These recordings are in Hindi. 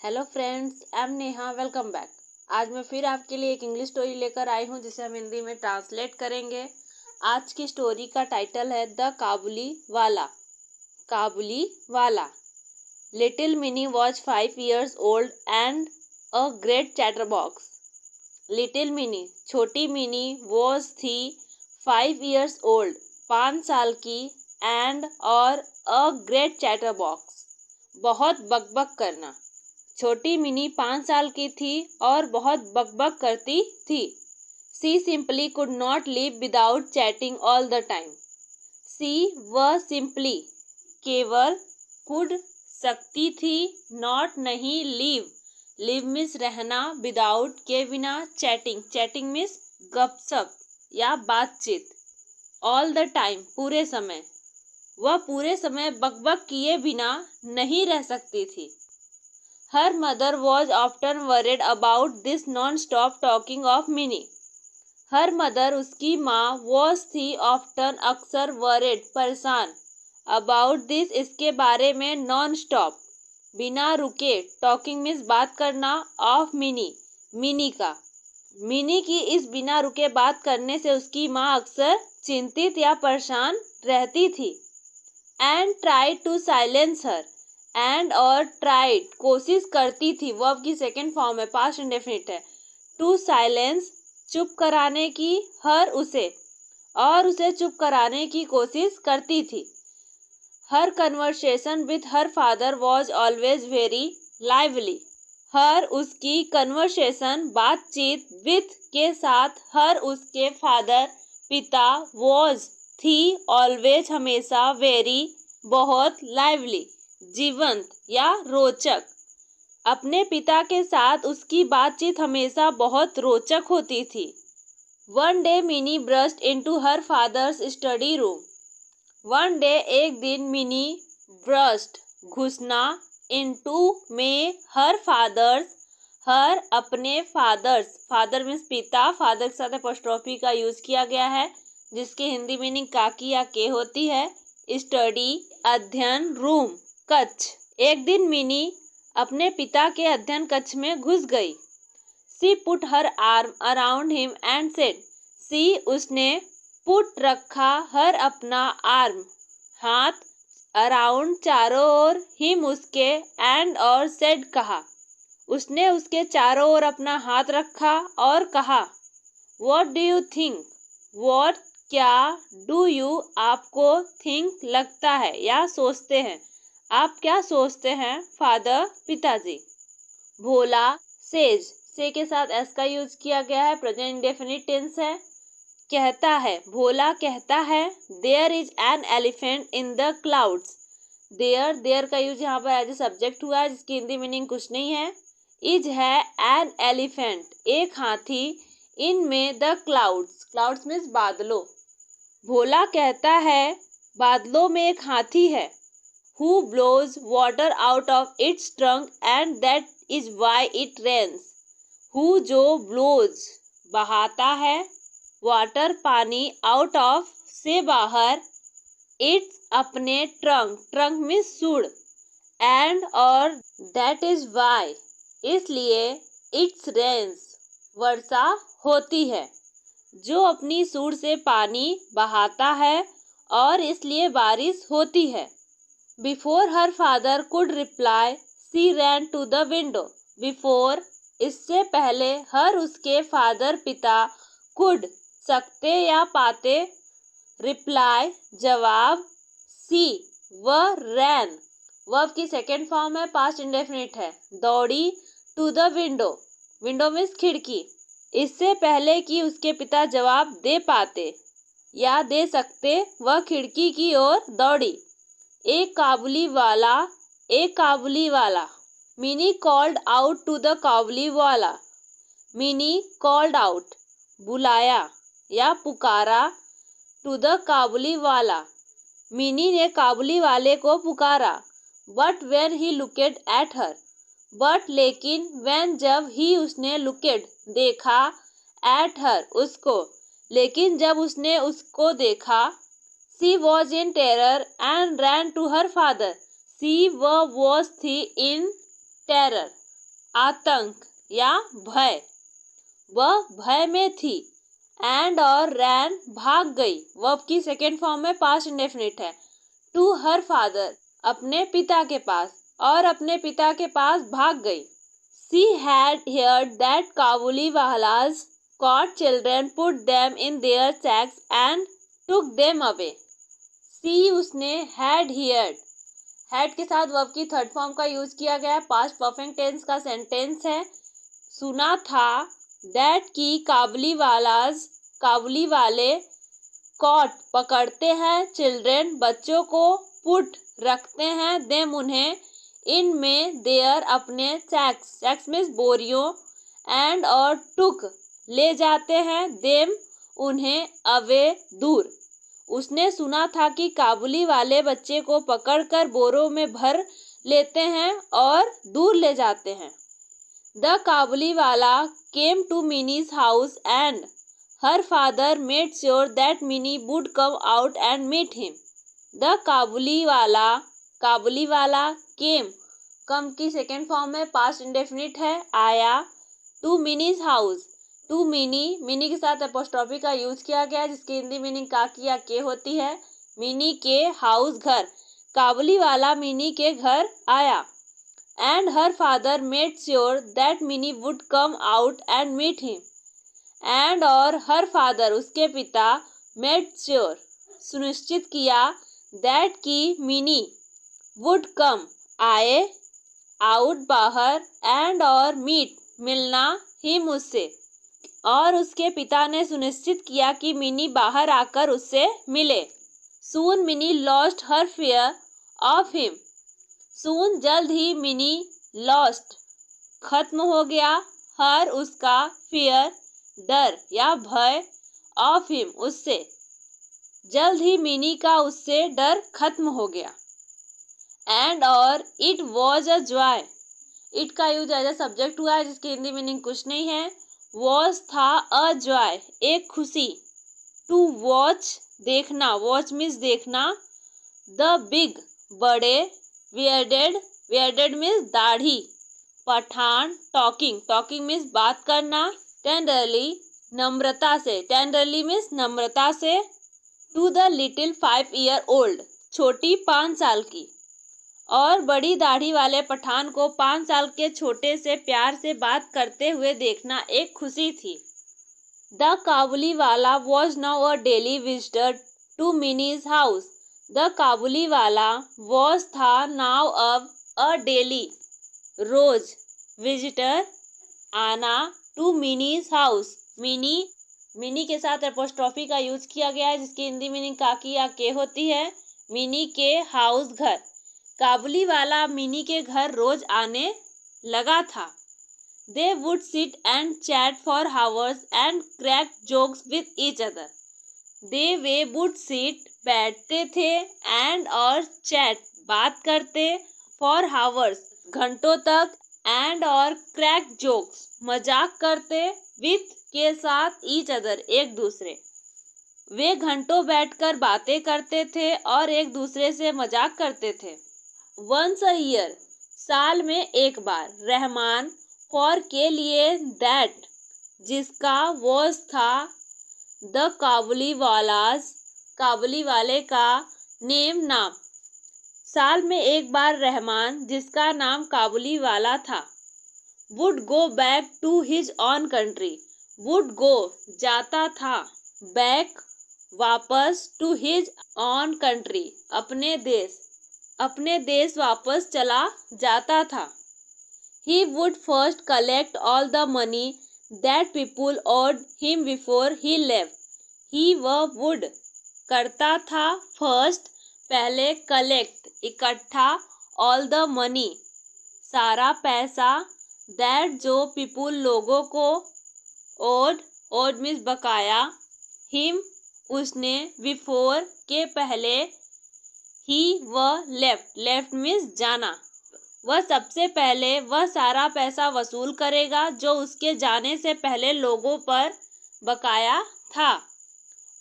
Hello friends, I am Neha. Welcome back. आज मैं फिर आपके लिए एक इंग्लिश स्टोरी लेकर आई हूँ जिसे हम हिंदी में ट्रांसलेट करेंगे। आज की स्टोरी का टाइटल है द काबुली वाला। काबुली वाला। Little mini was 5 years old and a great chatterbox. Little mini छोटी मिनी वॉज थी 5 years ओल्ड 5 साल की एंड और अ ग्रेट चैटरबॉक्स बहुत बकबक करना। छोटी मिनी 5 साल की थी और बहुत बकबक करती थी। She simply could not live without chatting all the time. She वह सिंपली केवल कुड सकती थी, नॉट नहीं, लिव लिव मिस रहना, विदाउट के बिना, चैटिंग चैटिंग मिस गपशप या बातचीत, ऑल द टाइम पूरे समय। वह पूरे समय बकबक किए बिना नहीं रह सकती थी। Her mother was often worried about this non-stop talking of Minnie. Her mother उसकी माँ was थी often अक्सर worried परेशान about this इसके बारे में non-stop बिना रुके talking मीन्स बात करना of Minnie मिनी का। मिनी की इस बिना रुके बात करने से उसकी माँ अक्सर चिंतित या परेशान रहती थी। And tried to silence her and और ट्राइड कोशिश करती थी। वर्ब की सेकेंड फॉर्म है, पास्ट इंडेफिनिट है। टू साइलेंस चुप कराने की, हर उसे और उसे चुप कराने की कोशिश करती थी। Her conversation with her father was always very lively. Her उसकी कन्वर्सेशन बातचीत विथ के साथ, हर उसके फादर पिता वॉज थी ऑलवेज हमेशा, वेरी बहुत, लाइवली जीवंत या रोचक। अपने पिता के साथ उसकी बातचीत हमेशा बहुत रोचक होती थी। One day mini burst into her father's study room. One day एक दिन मिनी ब्रस्ट घुसना, इनटू में हर फादर्स हर अपने फादर्स, फादर मीन्स पिता, फादर के साथ एपोस्ट्रोफी का यूज किया गया है जिसकी हिंदी मीनिंग काकी या के होती है। स्टडी अध्ययन, रूम कक्ष। एक दिन मिनी अपने पिता के अध्ययन कक्ष में घुस गई। She put her arm around him and said. She उसने पुट रखा, हर अपना, आर्म हाथ, अराउंड चारों ओर, हिम उसके, एंड और सेड कहा। उसने उसके चारों ओर अपना हाथ रखा और कहा। What do you think? What क्या, डू यू आपको, थिंक लगता है या सोचते हैं, आप क्या सोचते हैं, फादर पिताजी। भोला सेज, से के साथ एस का यूज किया गया है, प्रेजेंट इंडेफिनिट टेंस है। कहता है, भोला कहता है। There is an elephant in the clouds. There का यूज यहाँ पर एज ए सब्जेक्ट हुआ है जिसकी हिंदी मीनिंग कुछ नहीं है। इज है एन एलिफेंट एक हाथी, इन में द क्लाउड्स, क्लाउड्स मीन्स बादलों। भोला कहता है बादलों में एक हाथी है। Who blows water out of its trunk and that is why it rains. Who जो blows बहाता है, water पानी, out of से बाहर, its अपने, trunk means सूढ़, and और that is why इसलिए, its rains वर्षा होती है। जो अपनी सूढ़ से पानी बहाता है और इसलिए बारिश होती है। Before her father could reply she ran to the window. Before इससे पहले, हर उसके फादर पिता, कुड सकते या पाते, रिप्लाई जवाब, सी वह, रैन वर्ब की सेकेंड फॉर्म है, पास्ट इंडेफिनिट है, दौड़ी, to the window, window means खिड़की, इससे पहले कि उसके पिता जवाब दे पाते या दे सकते, वह खिड़की की ओर दौड़ी। एक काबुली वाला, एक Kabuliwala. Mini called out to the Kabuliwala. Mini called out बुलाया या पुकारा, to the Kabuliwala mini ने काबुली वाले को पुकारा। But when he looked at her, but लेकिन, व्हेन जब, ही उसने, लुकेड देखा, एट हर उसको, लेकिन जब उसने उसको देखा। She was in terror and ran to her father. She वह वॉज थी इन टेरर आतंक या भय, वह भय में थी। एंड और रैन भाग गई, वर्ब की सेकेंड फॉर्म में पास्ट इंडेफिनिट है। टू हर फादर अपने पिता के पास, और अपने पिता के पास भाग गई। She had heard that काबुलीवालास caught children, put them in their sacks and took them away. सी उसने, हैड के साथ वर्ब की थर्ड फॉर्म का यूज किया गया है, पास्ट परफेक्ट टेंस का सेंटेंस है। सुना था, दैट की काबुली वाले, कॉट पकड़ते हैं, चिल्ड्रेन बच्चों को, पुट रखते हैं, देम उन्हें, इन में देयर अपने, सैक्स मीन्स बोरियों, एंड और टुक ले जाते हैं, देम उन्हें, अवे दूर। उसने सुना था कि काबुली वाले बच्चे को पकड़कर बोरों में भर लेते हैं और दूर ले जाते हैं। The Kabuliwala came to Mini's house and her father made sure that Mini would come out and meet him. The Kabuliwala came, come की सेकेंड फॉर्म में पास्ट इंडेफिनिट है, आया। To Mini's house, to Mini के साथ एपोस्ट्रॉफी का यूज किया गया जिसकी हिंदी मीनिंग का किया के होती है। मिनी के हाउस घर, काबुली वाला मिनी के घर आया। And her father made sure that Mini would come out and meet him. And और हर फादर उसके पिता, मेड श्योर सुनिश्चित किया, दैट की मिनी वुड कम आए, आउट बाहर, एंड और मीट मिलना, हिम उससे, और उसके पिता ने सुनिश्चित किया कि मिनी बाहर आकर उससे मिले। Soon Mini lost her fear of him, soon जल्द ही, मिनी लॉस्ट खत्म हो गया, हर उसका, फियर डर या भय, ऑफ हिम उससे, जल्द ही मिनी का उससे डर खत्म हो गया। एंड और it was a joy, it का यूज एज अ सब्जेक्ट हुआ है जिसकी हिंदी मीनिंग कुछ नहीं है। वॉच था, अ जॉय एक खुशी। टू वॉच देखना, वॉच मीन्स देखना। द बिग बड़े, वियर्डेड मीन्स दाढ़ी। पठान, टॉकिंग मीन्स बात करना। टेंडरली नम्रता से, टेंडरली मीन्स नम्रता से। To the little 5 year old, छोटी 5 साल की। और बड़ी दाढ़ी वाले पठान को 5 साल के छोटे से प्यार से बात करते हुए देखना एक खुशी थी। The Kabuliwala was now a daily visitor to Mini's house, the Kabuliwala was था, नाउ अब, अ डेली रोज, विजिटर आना, टू मिनी's हाउस, मिनी के साथ एपोस्ट्रॉफी का यूज किया गया है जिसकी हिंदी मीनिंग का की या के होती है। मिनी के हाउस घर, काबुली वाला मिनी के घर रोज आने लगा था। They would sit and chat for hours and crack jokes with each other, way would sit बैठते थे, एंड और चैट बात करते, फॉर हावर्स घंटों तक, एंड और क्रैक जोक्स मजाक करते, विथ के साथ, ईच अदर एक दूसरे। वे घंटों बैठकर बातें करते थे और एक दूसरे से मजाक करते थे। वंस अ ईयर, साल में एक बार। रहमान, फॉर के लिए। दैट जिसका। वॉज था। द काबुली वालास, काबुली वाले का। नेम नाम, साल में एक बार रहमान जिसका नाम काबुली वाला था। Would go back to his own country, would go जाता था, बैक वापस, टू हिज ऑन कंट्री अपने देश वापस चला जाता था। He would first collect all the money that people owed him before he left. He would करता था, first पहले, collect इकट्ठा, all the money सारा पैसा, that जो people लोगों को, owed means बकाया, him उसने, before के पहले, he वह, left means जाना, वह सबसे पहले वह सारा पैसा वसूल करेगा जो उसके जाने से पहले लोगों पर बकाया था।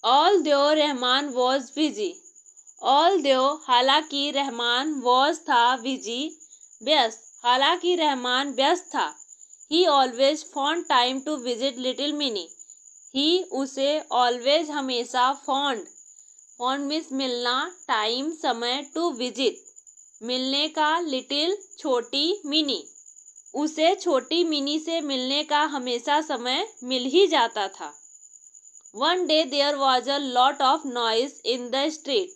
ऑल दो रहमान वॉज बिजी, ऑल दो हालांकि रहमान वॉज था, बिजी व्यस्त हालांकि रहमान व्यस्त था। He always found time to visit little Mini. He उसे ऑलवेज हमेशा फाउंड मीन्स मिलना, टाइम समय, टू विजिट मिलने का, लिटिल छोटी, मिनी उसे छोटी मिनी से मिलने का हमेशा समय मिल ही जाता था। One day there was a lot of noise in the street.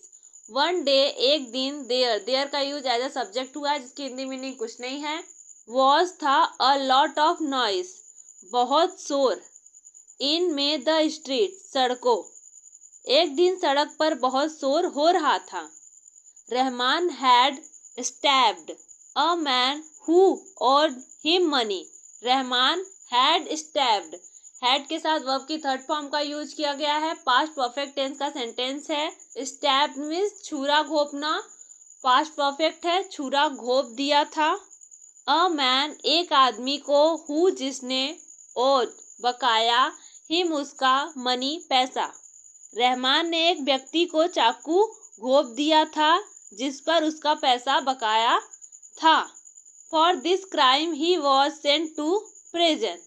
One day एक दिन, देयर का यूज एज अ सब्जेक्ट हुआ है जिसकी हिंदी मीनिंग कुछ नहीं है। वॉज था अ लॉट ऑफ नॉइज बहुत शोर, इन में द स्ट्रीट सड़कों, एक दिन सड़क पर बहुत शोर हो रहा था। Rahman had stabbed a man who owed him money. Rahman had stabbed, had के साथ वर्ब की थर्ड फॉर्म का यूज किया गया है। पास्ट परफेक्ट टेंस का सेंटेंस है। स्टैब्ड मीन्स छुरा घोंपना, पास्ट परफेक्ट है, छुरा घोंप दिया था। अ मैन एक आदमी को, हु जिसने, ओड बकाया, हिम उसका, मनी पैसा। रहमान ने एक व्यक्ति को चाकू घोंप दिया था जिस पर उसका पैसा बकाया था। For this crime he was sent to prison.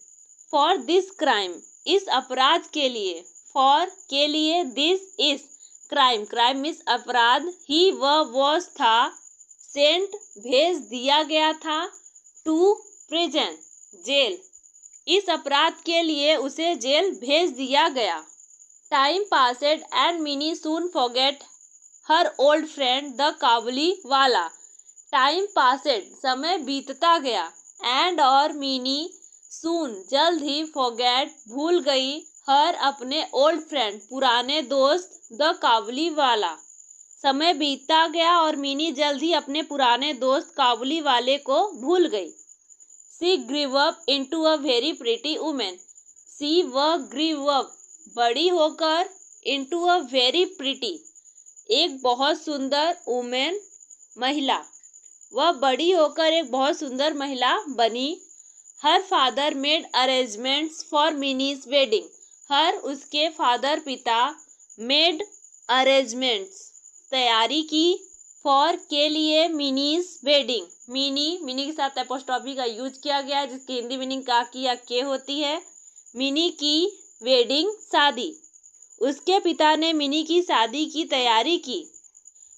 For this crime इस अपराध के लिए, फॉर के लिए, दिस इस क्राइम, क्राइम मीन्स अपराध, ही वॉज था, सेंट भेज दिया गया था, टू प्रिजन जेल, इस अपराध के लिए उसे जेल भेज दिया गया। Time passed and Mini soon forget her old friend the Kabuliwala. Time passed समय बीतता गया, एंड और मिनी सून जल्द ही, फॉरगेट भूल गई, हर अपने ओल्ड फ्रेंड पुराने दोस्त, द काबुली वाला समय बीतता गया और मिनी जल्द ही अपने पुराने दोस्त काबुली वाले को भूल गई। She grew up into a very pretty woman. She वह ग्रीव अप बड़ी होकर, इनटू अ वेरी प्रिटी एक बहुत सुंदर, वुमेन महिला वह बड़ी होकर एक बहुत सुंदर महिला बनी। Her father made arrangements for Mini's wedding. Her उसके फादर पिता, मेड अरेंजमेंट्स तैयारी की, फॉर के लिए, मिनीज वेडिंग मिनी के साथ एपोस्ट्रॉफी का यूज किया गया है जिसकी हिंदी मीनिंग का की या के होती है। मिनी की वेडिंग शादी, उसके पिता ने मिनी की शादी की तैयारी की।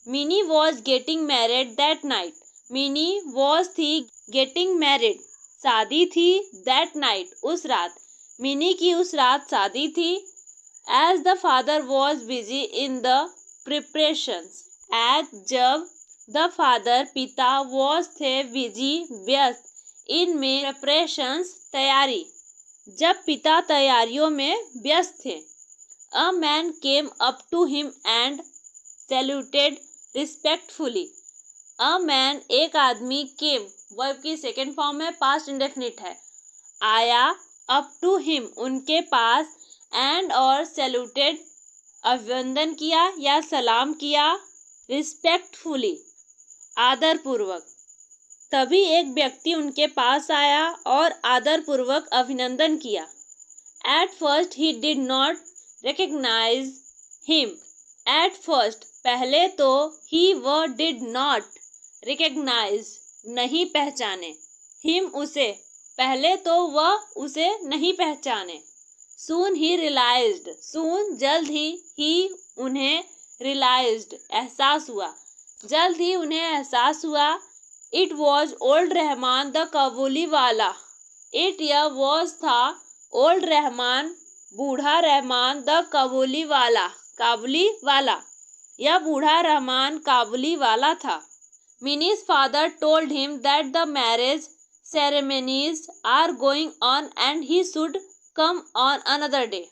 Mini was getting married that night. Mini was थी, गेटिंग मैरिड शादी थी, दैट नाइट उस रात, मिनी की उस रात शादी थी। As the father was busy in the preparations. As जब, द फादर पिता, वॉज थे, बिजी व्यस्त, इन में प्रिपरेशंस तैयारी, जब पिता तैयारियों में व्यस्त थे। A man came up to him and saluted respectfully. A man एक आदमी, केम वर्ब की सेकेंड फॉर्म है, पास्ट इंडेफिनिट है, आया, अप टू हिम उनके पास, एंड और सैल्यूटेड अभिवंदन किया या सलाम किया, रिस्पेक्टफुली आदरपूर्वक। तभी एक व्यक्ति उनके पास आया और आदरपूर्वक अभिनंदन किया। At first he did not recognise him. At first पहले तो, ही व डिड नॉट रिकग्नाइज नहीं पहचाने, हिम उसे पहले तो वह उसे नहीं पहचाने। सून ही रियलाइज्ड, सून जल्द ही उन्हें, रियलाइज्ड एहसास हुआ, जल्द ही उन्हें एहसास हुआ। It was old Rahman the Kabuliwala. It यह वॉज था, ओल्ड रहमान बूढ़ा रहमान, द काबुली वाला काबुली वाला यह बूढ़ा रहमान काबुली वाला था। मिनी's father told him that the marriage ceremonies are going on and he should come on another day.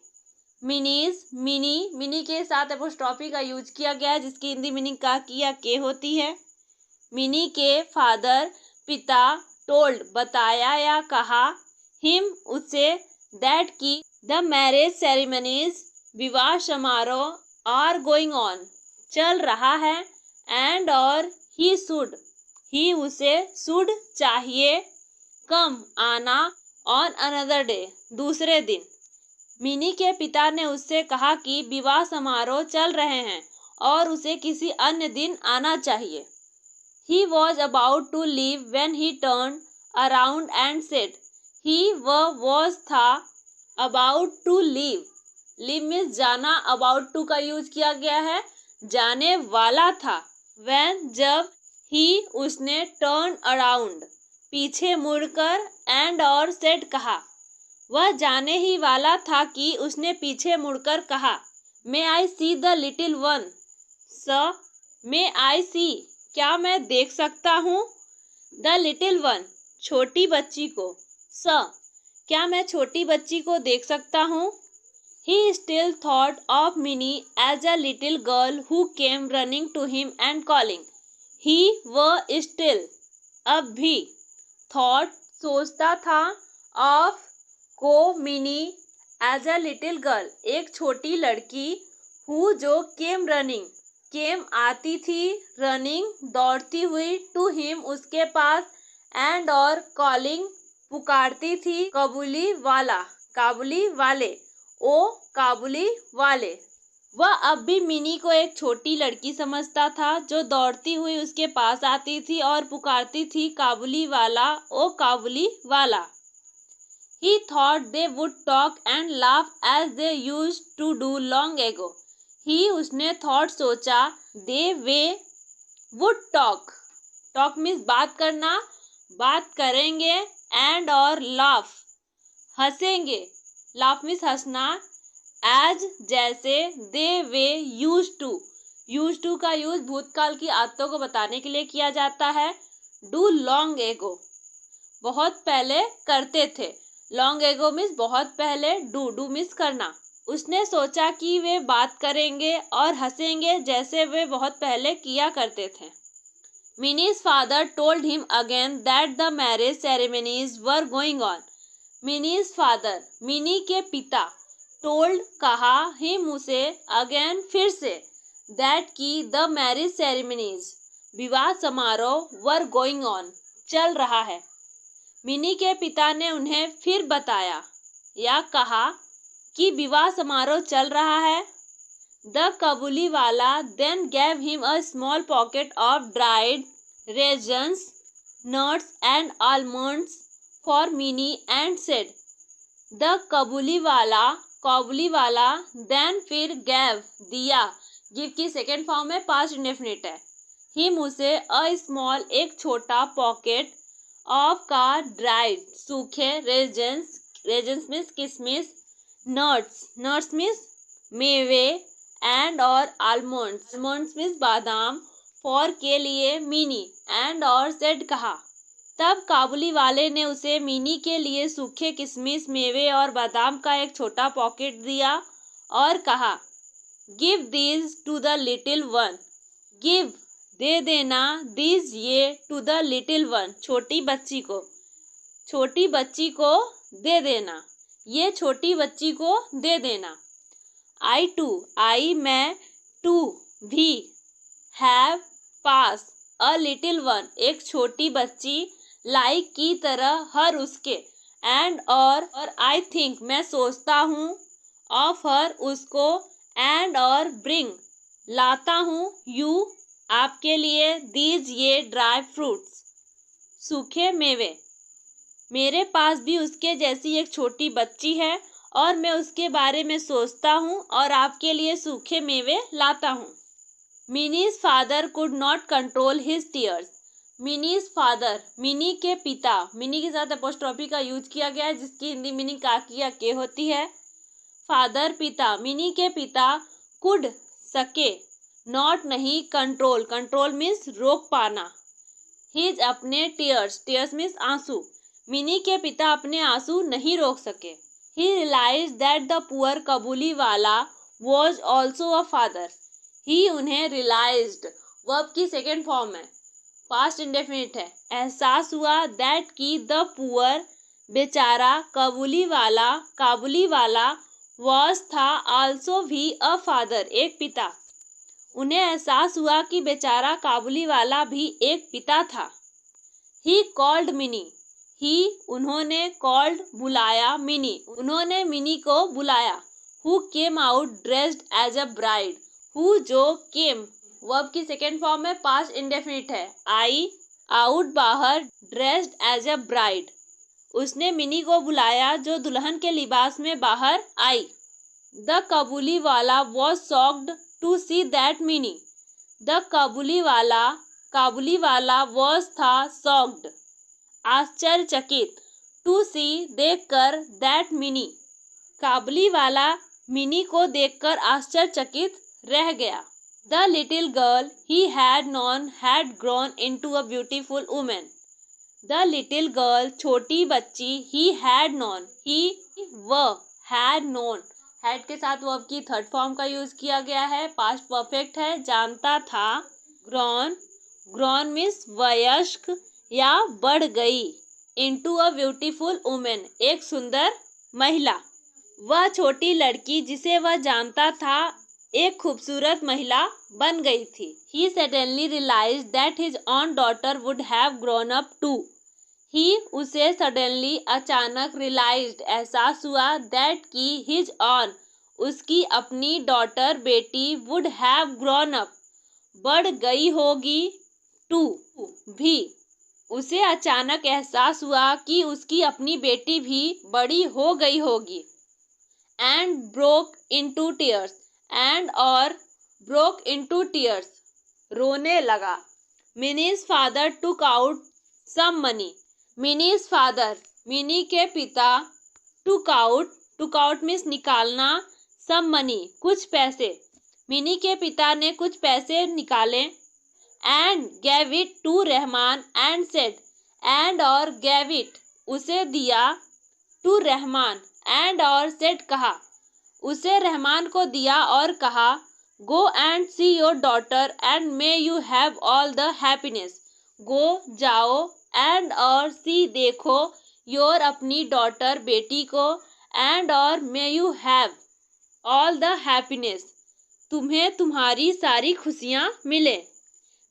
Mini के साथ एपोस्ट्रॉफी का यूज किया गया है जिसकी हिंदी मीनिंग का की या के होती है। मिनी के फादर पिता, टोल्ड बताया या कहा, हिम उसे, दैट की, द मैरिज सेरेमनीज विवाह समारोह, आर गोइंग ऑन चल रहा है, एंड और ही शुड ही उसे, शुड चाहिए, कम आना, ऑन अनदर डे दूसरे दिन। मिनी के पिता ने उससे कहा कि विवाह समारोह चल रहे हैं और उसे किसी अन्य दिन आना चाहिए। He was about to leave when he turned around and said, ही वह वॉज था about to leave. Leave means जाना, अबाउट टू का यूज किया गया है, जाने वाला था। व्हेन जब, ही उसने, टर्न अराउंड पीछे मुड़कर, एंड और सेड कहा। वह जाने ही वाला था कि उसने पीछे मुड़कर कहा, मे आई सी द लिटिल वन। स, मे आई सी, क्या मैं देख सकता हूँ, द लिटिल वन, छोटी बच्ची को। स, क्या मैं छोटी बच्ची को देख सकता हूँ। He still thought of Minnie as a little girl who came running to him and calling. He वह still अब भी, thought सोचता था, of को, Minnie as a little girl एक छोटी लड़की, who जो, came running came आती थी, running दौड़ती हुई, to him उसके पास, and और calling पुकारती थी, काबुली वाला काबुली वाले, ओ काबुली वाले। वह अब भी मिनी को एक छोटी लड़की समझता था जो दौड़ती हुई उसके पास आती थी और पुकारती थी, काबुली वाला, ओ काबुली वाला। He thought they would talk and laugh as they used to do long ago. He उसने thought सोचा, they way would talk means बात करना, बात करेंगे, and और laugh हंसेंगे, laugh means हंसना, as जैसे, they वे used to का यूज भूतकाल की आदतों को बताने के लिए किया जाता है। do long ago बहुत पहले करते थे, long ago means बहुत पहले, do means करना। उसने सोचा कि वे बात करेंगे और हंसेंगे जैसे वे बहुत पहले किया करते थे। Minnie's father told him again that the marriage ceremonies were going on. Minnie's father mini के पिता, told कहा, him उसे, again फिर से, that की the marriage ceremonies विवाह समारोह were going on चल रहा है। मिनी के पिता ने उन्हें फिर बताया या कहा कि विवाह समारोह चल रहा है। The काबुली वाला then gave him a small pocket of dried raisins, nuts and almonds for Minnie and said, the काबुली वाला then फिर gave दिया, give की सेकेंड फॉर्म में पास्ट इंडेफिनिट है, him उसे, a small एक छोटा, pocket of का dried सूखे, raisins means किशमिश, nuts means मेवे, and और almonds means बादाम, for के लिए, मिनी, and और said कहा। तब काबुली वाले ने उसे मिनी के लिए सूखे किशमिश, मेवे और बादाम का एक छोटा पॉकेट दिया और कहा, give these to the little one, give दे देना, दीज ये, टू द लिटिल वन छोटी बच्ची को दे देना, ये छोटी बच्ची को दे देना। आई मैं, टू भी, have pass, a little one एक छोटी बच्ची, लाइक की तरह, हर उसके, एंड और आई थिंक मैं सोचता हूँ, ऑफ हर उसको, एंड और ब्रिंग लाता हूँ, यू आपके लिए, दीज ये, ड्राई फ्रूट्स सूखे मेवे, मेरे पास भी उसके जैसी एक छोटी बच्ची है और मैं उसके बारे में सोचता हूँ और आपके लिए सूखे मेवे लाता हूँ। Minis father could not control his tears. Minis father mini के पिता, मिनी के साथ अपोस्ट्रोफी का यूज किया गया है जिसकी हिंदी मीनिंग काकी या के होती है। फादर पिता, मिनी के पिता, कुड सके, नॉट नहीं, कंट्रोल मीन्स रोक पाना, हिज अपने, टीयर्स मीन्स आंसू, मिनी के पिता अपने आंसू नहीं रोक सके। ही रियलाइज दैट द पुअर काबुली वाला वॉज ऑल्सो अ फादर। ही उन्हें रियलाइज्ड वर्ब की सेकेंड फॉर्म है, पास्ट इंडेफिनिट है, एहसास हुआ, दैट की द पुअर बेचारा, काबुली वाला वॉज था, आल्सो भी अ फादर एक पिता। उन्हें एहसास हुआ कि बेचारा काबुली वाला भी एक पिता था। ही कॉल्ड मिनी, ही उन्होंने, कॉल्ड बुलाया, मिनी उन्होंने मिनी को बुलाया। Who came out dressed as a bride, who जो, केम वर्ब की सेकेंड फॉर्म में पास्ट इंडेफिनिट है, आई आउट बाहर, ड्रेस्ड एज अ ब्राइड उसने मिनी को बुलाया जो दुल्हन के लिबास में बाहर आई। The Kabuliwala was shocked to see that Mini. The Kabuliwala was था शॉक्ड आश्चर्यचकित, टू सी देखकर, दैट मिनी काबुली वाला मिनी को देखकर आश्चर्यचकित रह गया। The little girl he had non had grown into a beautiful women. The little girl छोटी बच्ची, ही हैड नॉन, ही वह, हैड नोन, हैड के साथ वर्ब की थर्ड फॉर्म का यूज किया गया है, पास्ट परफेक्ट है, जानता था। ग्रॉन, ग्रॉन मीन्स वयस्क या बढ़ गई। इनटू अ ब्यूटीफुल वुमेन, एक सुंदर महिला। वह छोटी लड़की जिसे वह जानता था एक खूबसूरत महिला बन गई थी। He suddenly realized that his own daughter would have grown up too. He उसे suddenly अचानक realized एहसास हुआ that कि his own उसकी अपनी daughter बेटी would have grown up बढ़ गई होगी too भी। उसे अचानक एहसास हुआ कि उसकी अपनी बेटी भी बड़ी हो गई होगी। And broke into tears, and or broke into tears, रोने लगा। Minnie's father took out some money. Minnie's father, mini के पिता, took out means निकालना, some money, कुछ पैसे। मिनी के पिता ने कुछ पैसे निकाले। And gave it to Rahman and said, and or gave it, उसे दिया, to रहमान and और said कहा, उसे रहमान को दिया और कहा, go and see your daughter and may you have all the happiness. go जाओ and और see देखो, your अपनी daughter बेटी को, and और may you have all the happiness, तुम्हें तुम्हारी सारी खुशियाँ मिले।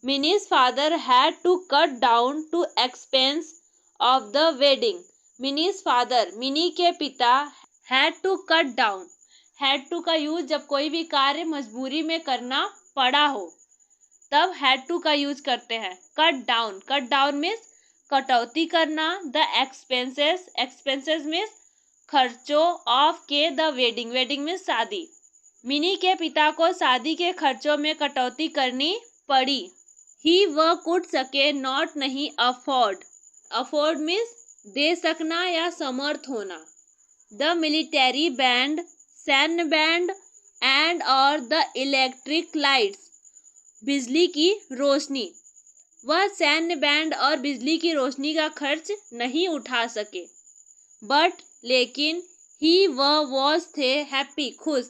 Minnie's father had to cut down to expense of the wedding. Minnie's father, mini के पिता, had to cut down, had to का यूज जब कोई भी कार्य मजबूरी में करना पड़ा हो तब had to का यूज करते हैं। cut down मीन्स कटौती करना। the expenses मीन्स खर्चों of के the wedding मीन्स शादी। मिनी के पिता को शादी के खर्चों में कटौती करनी पड़ी। ही वह कुड सके, नॉट नहीं, अफोर्ड मीन्स दे सकना या समर्थ होना। द मिलिट्री बैंड, सैन्य बैंड, एंड और द इलेक्ट्रिक लाइट्स, बिजली की रोशनी। वह सैन्य बैंड और बिजली की रोशनी का खर्च नहीं उठा सके। बट लेकिन, ही वह वॉज थे, हैप्पी खुश,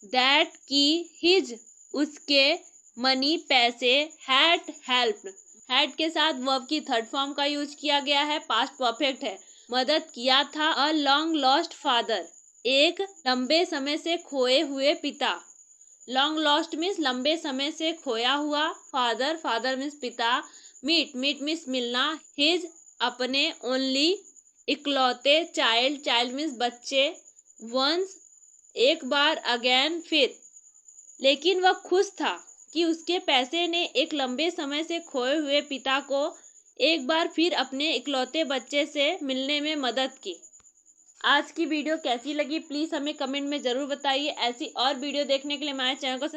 दैट की हिज उसके, मनी पैसे, हैड हेल्प्ड, हैड के साथ वर्ब की थर्ड फॉर्म का यूज किया गया है, पास्ट परफेक्ट है, मदद किया था। अ लॉन्ग लॉस्ट फादर, एक लंबे समय से खोए हुए पिता। लॉन्ग लॉस्ट मीन्स लंबे समय से खोया हुआ। फादर मीन्स पिता। मीट मीन्स मिलना। हिज अपने। ओनली इकलौते। चाइल्ड मीन्स बच्चे। वंस एक बार। अगेन फिर। लेकिन वह खुश था कि उसके पैसे ने एक लंबे समय से खोए हुए पिता को एक बार फिर अपने इकलौते बच्चे से मिलने में मदद की। आज की वीडियो कैसी लगी प्लीज़ हमें कमेंट में ज़रूर बताइए। ऐसी और वीडियो देखने के लिए हमारे चैनल को